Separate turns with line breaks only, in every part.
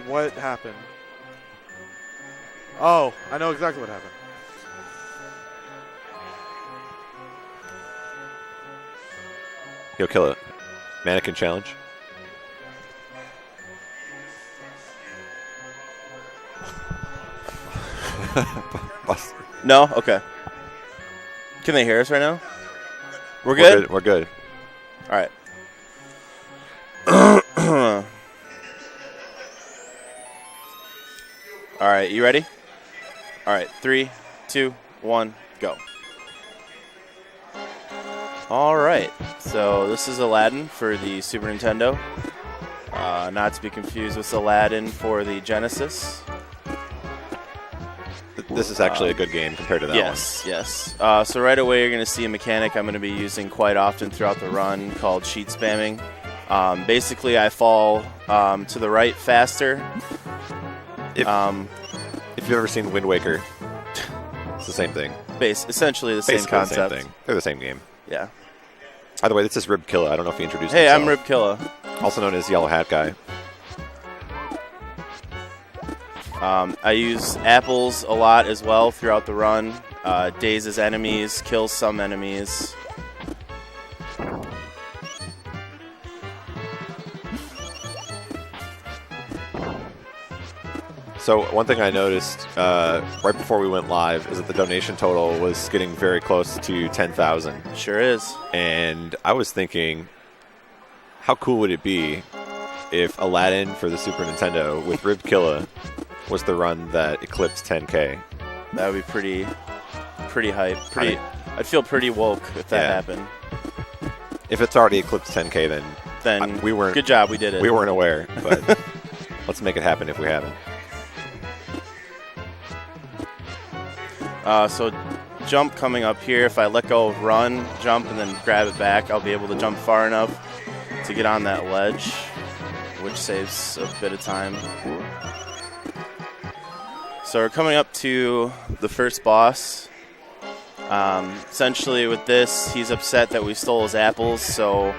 What happened? Oh, I know exactly what happened.
Yo, kill it. Mannequin challenge.
No? Okay. Can they hear us right now? We're good?
We're good.
All right. All right, you ready? All right, 3, 2, 1, go. All right, so this is Aladdin for the Super Nintendo. Not to be confused with Aladdin for the Genesis.
This is actually a good game compared to that one.
Yes. So right away you're going to see a mechanic I'm going to be using quite often throughout the run called sheet spamming. Basically, I fall to the right faster.
If you've ever seen Wind Waker, it's the same thing.
Essentially the same concept.
The same thing. They're the same game.
Yeah.
By the way, this is RibbedKilla. I don't know if you introduced
Hey,
yourself.
I'm RibbedKilla.
Also known as Yellow Hat Guy.
I use apples a lot as well throughout the run. Dazes enemies, kills some enemies.
So one thing I noticed right before we went live is that the donation total was getting very close to 10,000.
Sure is.
And I was thinking, how cool would it be if Aladdin for the Super Nintendo with RibbedKilla was the run that eclipsed 10K?
That would be pretty hype. I'd feel pretty woke if that happened.
If it's already eclipsed 10K, then we weren't.
Good job, we did it.
We weren't aware, but let's make it happen if we haven't.
So jump coming up here. If I let go of run, jump, and then grab it back, I'll be able to jump far enough to get on that ledge, which saves a bit of time. So we're coming up to the first boss. Essentially with this, he's upset that we stole his apples, so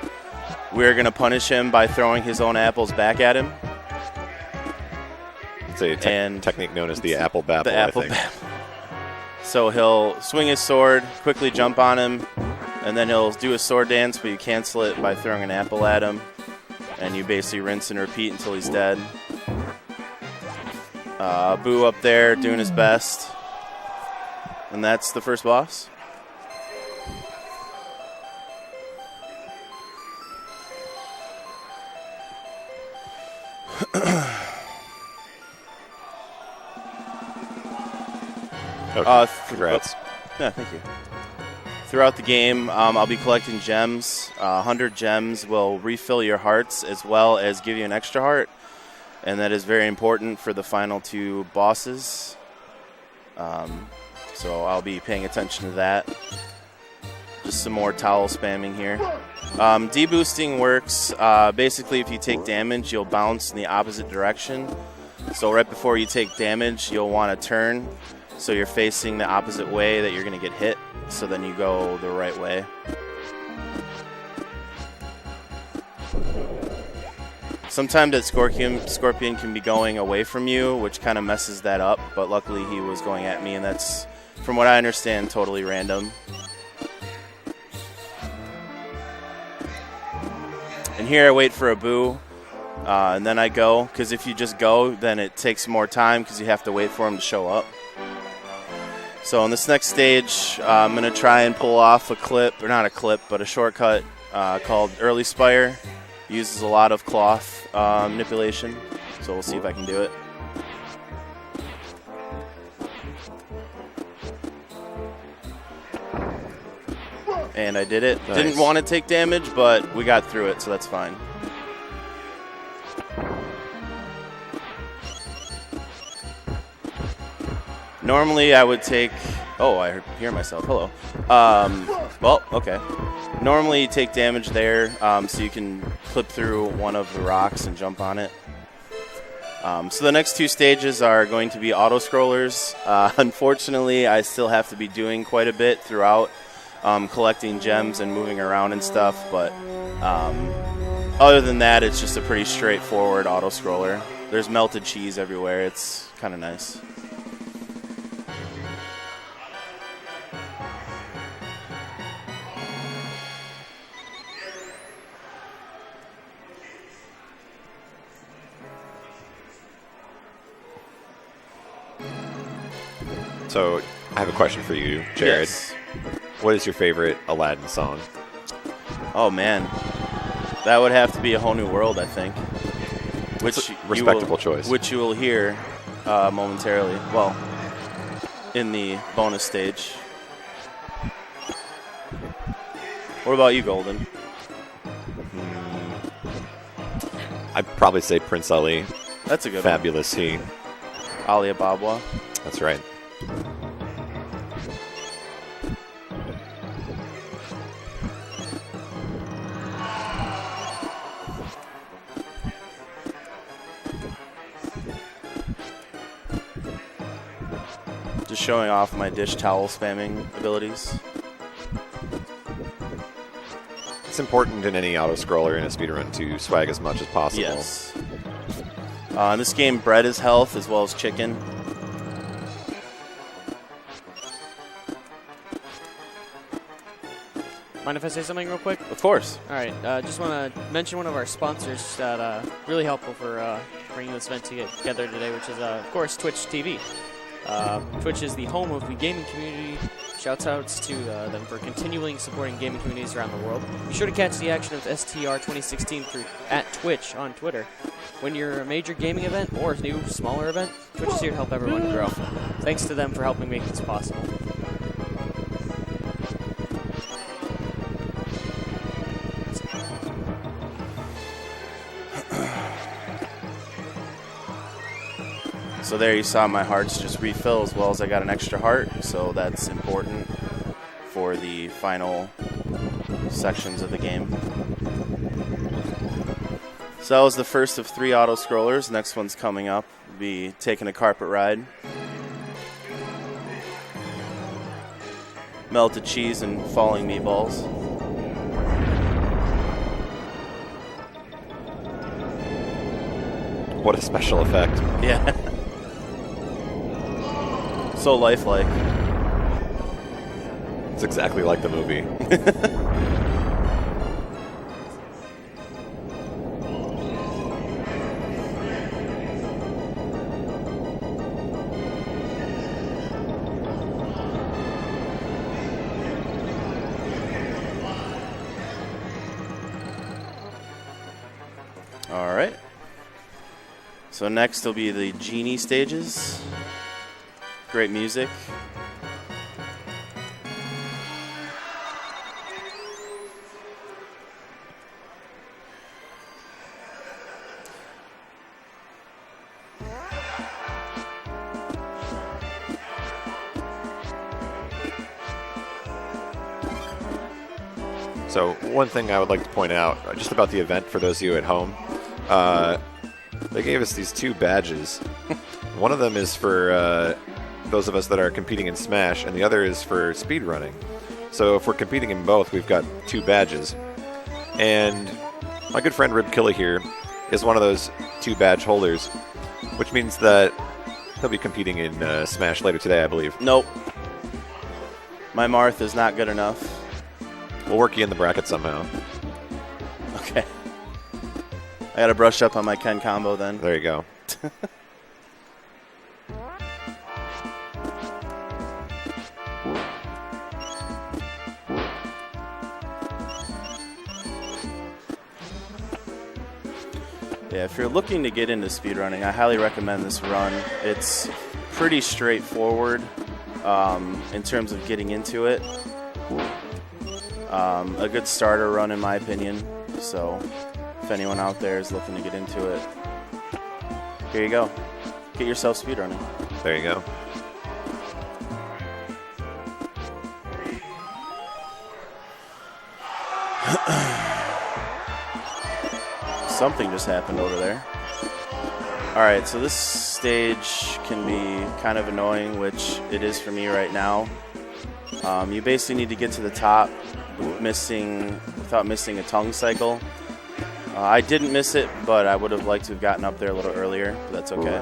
we're going to punish him by throwing his own apples back at him.
It's a technique known as the apple babble,
the apple babble. So he'll swing his sword, quickly jump on him, and then he'll do a sword dance, but you cancel it by throwing an apple at him, and you basically rinse and repeat until he's dead. Boo up there doing his best. And that's the first boss.
Congrats.
Yeah, thank you. Throughout the game, I'll be collecting gems. 100 gems will refill your hearts as well as give you an extra heart. And that is very important for the final two bosses. So I'll be paying attention to that. Just some more towel spamming here. Deboosting works. Basically, if you take damage, you'll bounce in the opposite direction. So right before you take damage, you'll want to turn. So you're facing the opposite way that you're going to get hit. So then you go the right way. Sometimes that Scorpion can be going away from you, which kind of messes that up. But luckily he was going at me, and that's, from what I understand, totally random. And here I wait for a boo, and then I go. Because if you just go, then it takes more time because you have to wait for him to show up. So in this next stage, I'm going to try and pull off a clip, or not a clip, but a shortcut called Early Spire. Uses a lot of cloth manipulation, so we'll see if I can do it. And I did it. Nice. Didn't want to take damage, but we got through it, so that's fine. Normally I would take... Oh, I hear myself. Hello. Well, okay. Normally you take damage there, so you can clip through one of the rocks and jump on it. So the next two stages are going to be auto-scrollers. Unfortunately, I still have to be doing quite a bit throughout, collecting gems and moving around and stuff. But other than that, it's just a pretty straightforward auto-scroller. There's melted cheese everywhere. It's kind of nice.
So I have a question for you, Jared.
Yes.
What is your favorite Aladdin song?
Oh, man. That would have to be A Whole New World, I think. Which
respectable choice.
Which you will hear momentarily. Well, in the bonus stage. What about you, Golden?
I'd probably say Prince Ali.
That's a good
Fabulous He.
one. Ali Ababwa.
That's right.
Just showing off my dish towel spamming abilities.
It's important in any auto-scroller in a speedrun to swag as much as possible.
Yes. In this game, bread is health as well as chicken.
Mind if I say something real quick?
Of course.
All right. Just want to mention one of our sponsors that really helpful for bringing this event together today, which is, of course, Twitch TV. Twitch is the home of the gaming community. Shouts outs to them for continuing supporting gaming communities around the world. Be sure to catch the action of StR2016 through @Twitch on Twitter. When you're a major gaming event or a new, smaller event, Twitch is here to help everyone grow. Thanks to them for helping make this possible.
So there you saw my hearts just refill as well as I got an extra heart. So that's important for the final sections of the game. So that was the first of 3 auto-scrollers. Next one's coming up. We'll be taking a carpet ride. Melted cheese and falling meatballs.
What a special effect.
Yeah. So lifelike.
It's exactly like the movie.
All right. So next will be the genie stages. Great music.
So one thing I would like to point out, just about the event for those of you at home, they gave us these 2 badges. One of them is for those of us that are competing in Smash, and the other is for speedrunning. So if we're competing in both, we've got 2 badges. And my good friend RibbedKilla here is one of those 2 badge holders, which means that he'll be competing in Smash later today, I believe.
Nope. My Marth is not good enough.
We'll work you in the bracket somehow.
Okay. I gotta brush up on my Ken combo then.
There you go.
Yeah, if you're looking to get into speedrunning, I highly recommend this run. It's pretty straightforward in terms of getting into it. A good starter run, in my opinion. So if anyone out there is looking to get into it, here you go. Get yourself speedrunning.
There you go.
Something just happened over there. All right, so this stage can be kind of annoying, which it is for me right now. You basically need to get to the top without missing a tongue cycle. I didn't miss it, but I would have liked to have gotten up there a little earlier, but that's okay.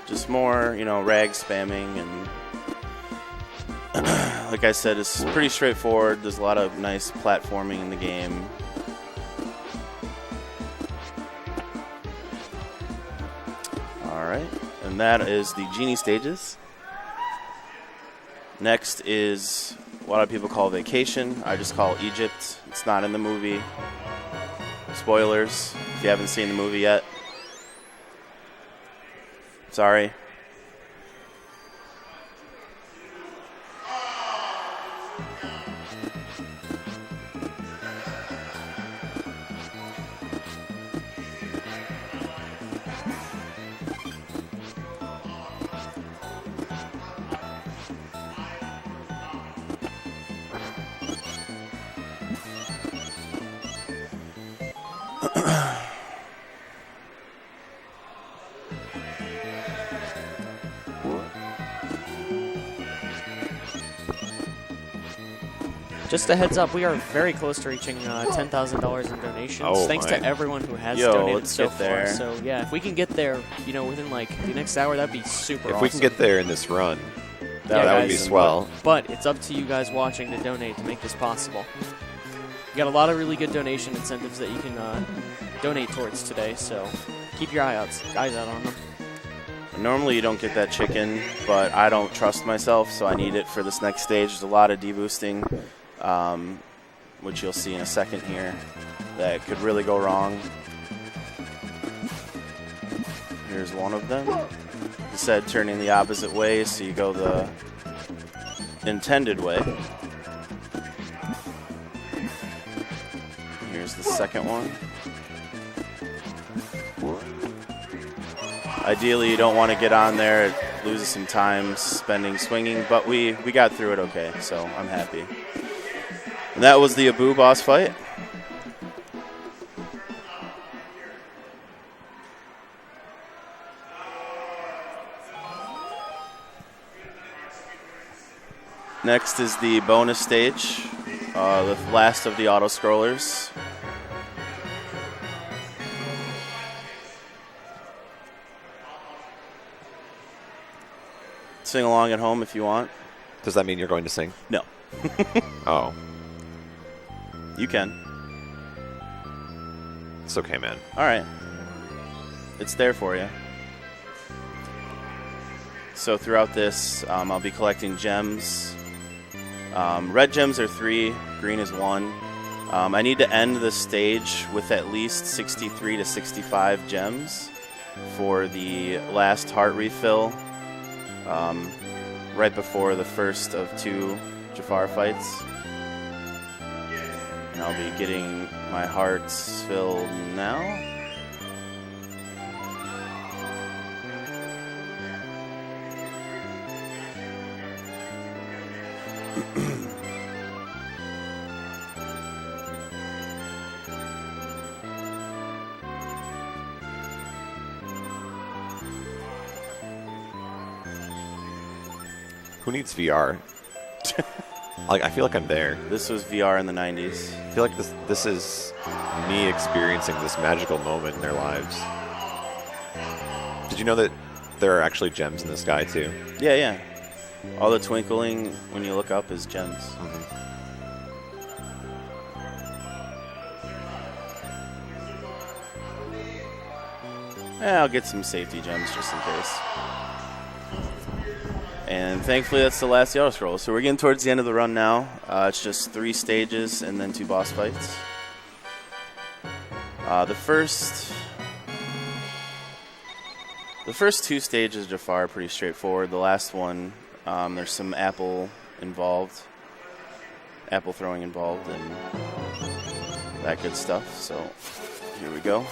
Just more, rag spamming, and like I said, it's pretty straightforward. There's a lot of nice platforming in the game. Alright, and that is the Genie stages. Next is what a lot of people call Vacation. I just call Egypt. It's not in the movie. Spoilers, if you haven't seen the movie yet. Sorry.
Just a heads up, we are very close to reaching $10,000 in donations.
Oh,
thanks to everyone who has
Yo,
donated
let's
so
get there.
far. So yeah, if we can get there, within like the next hour, that'd be super awesome.
If we can get there in this run,
Yeah,
that would be
guys.
swell.
But it's up to you guys watching to donate to make this possible. We got a lot of really good donation incentives that you can donate towards today, so keep your eyes out on them.
Normally you don't get that chicken, but I don't trust myself, so I need it for this next stage. There's a lot of deboosting, which you'll see in a second here, that could really go wrong. Here's one of them. Instead, turning the opposite way, so you go the intended way. Here's the second one. Ideally, you don't want to get on there. It loses some time swinging, but we got through it okay, so I'm happy. And that was the Abu boss fight. Next is the bonus stage, the last of the auto-scrollers. Sing along at home if you want.
Does that mean you're going to sing?
No.
Oh.
You can.
It's okay, man.
All right. It's there for you. So throughout this, I'll be collecting gems. Red gems are 3, green is 1. I need to end the stage with at least 63 to 65 gems for the last heart refill, right before the first of 2 Jafar fights. And I'll be getting my hearts filled now.
Who needs VR? I feel like I'm there.
This was VR in the 90s.
I feel like this is me experiencing this magical moment in their lives. Did you know that there are actually gems in the sky too?
Yeah, yeah. All the twinkling when you look up is gems. Yeah, I'll get some safety gems just in case. And thankfully that's the last auto scroll. So we're getting towards the end of the run now. It's just 3 stages and then 2 boss fights. The first 2 stages of Jafar are pretty straightforward. The last one, there's some apple throwing involved, and that good stuff. So here we go.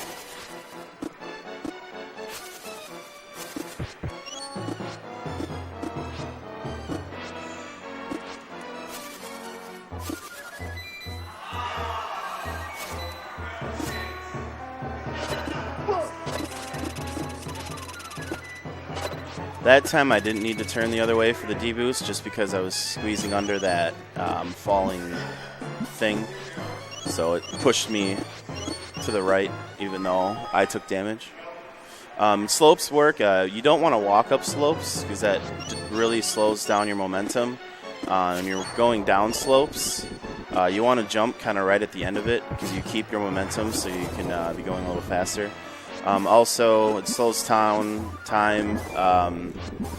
That time I didn't need to turn the other way for the D-boost just because I was squeezing under that falling thing. So it pushed me to the right even though I took damage. Slopes work. You don't want to walk up slopes because that really slows down your momentum. And you're going down slopes. You want to jump kind of right at the end of it because you keep your momentum so you can be going a little faster. Also, it slows down time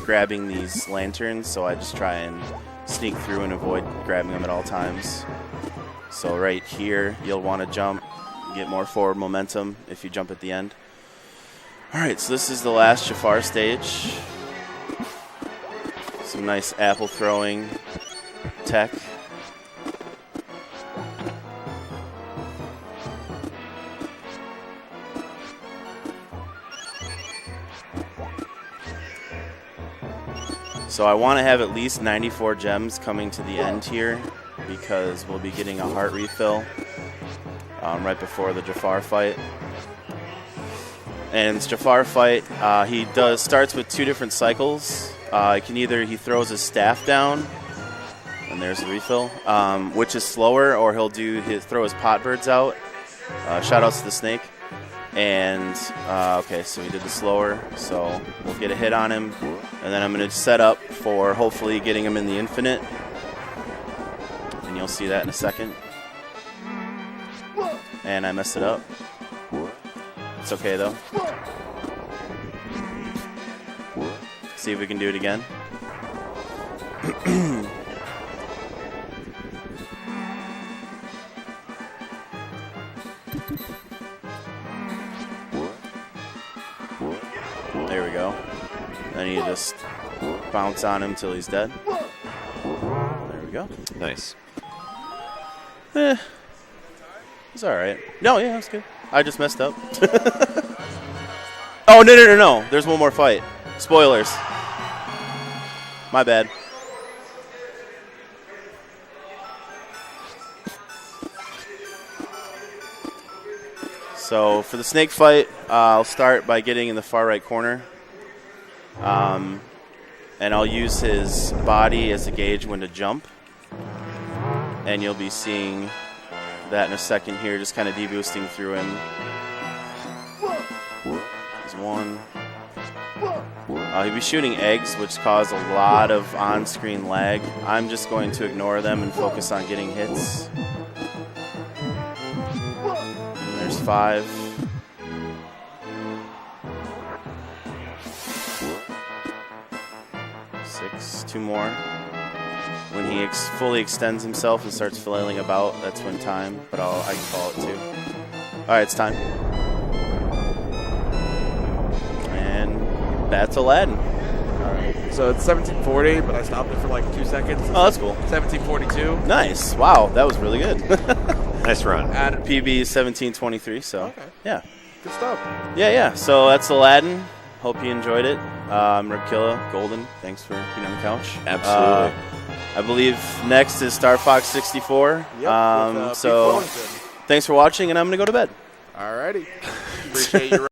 grabbing these lanterns, so I just try and sneak through and avoid grabbing them at all times. So right here, you'll want to jump, get more forward momentum if you jump at the end. All right, so this is the last Jafar stage. Some nice apple throwing tech. So I want to have at least 94 gems coming to the end here because we'll be getting a heart refill right before the Jafar fight. And this Jafar fight, he starts with 2 different cycles. He throws his staff down, and there's the refill, which is slower, or he'll throw his pot birds out. Shout outs to the snake. And, okay, so he did the slower, so we'll get a hit on him. And then I'm going to set up for hopefully getting him in the infinite. And you'll see that in a second. And I messed it up. It's okay, though. See if we can do it again. There we go. Then you just bounce on him till he's dead. There we go.
Nice.
It's all right. No, yeah, it's good. I just messed up. Oh, no. There's one more fight. Spoilers. My bad. So for the snake fight, I'll start by getting in the far right corner. And I'll use his body as a gauge when to jump. And you'll be seeing that in a second here, just kind of deboosting through him. There's one. He'll be shooting eggs, which cause a lot of on-screen lag. I'm just going to ignore them and focus on getting hits. And there's 5. 6, 2 more. When he fully extends himself and starts flailing about, that's when time, but I can call it too. All right, it's time. And that's Aladdin.
All right. So it's 1740, but I stopped it for like 2 seconds.
Oh, that's cool.
1742.
Nice. Wow, that was really good.
Nice run.
Added
PB 1723, so
Okay.
yeah.
Good stuff.
Yeah. So that's Aladdin. Hope you enjoyed it. I'm RibbedKilla, Golden. Thanks for being on the couch.
Absolutely.
I believe next is Star Fox 64.
Yep.
So thanks for watching, and I'm going to go to bed.
Alrighty. Appreciate you.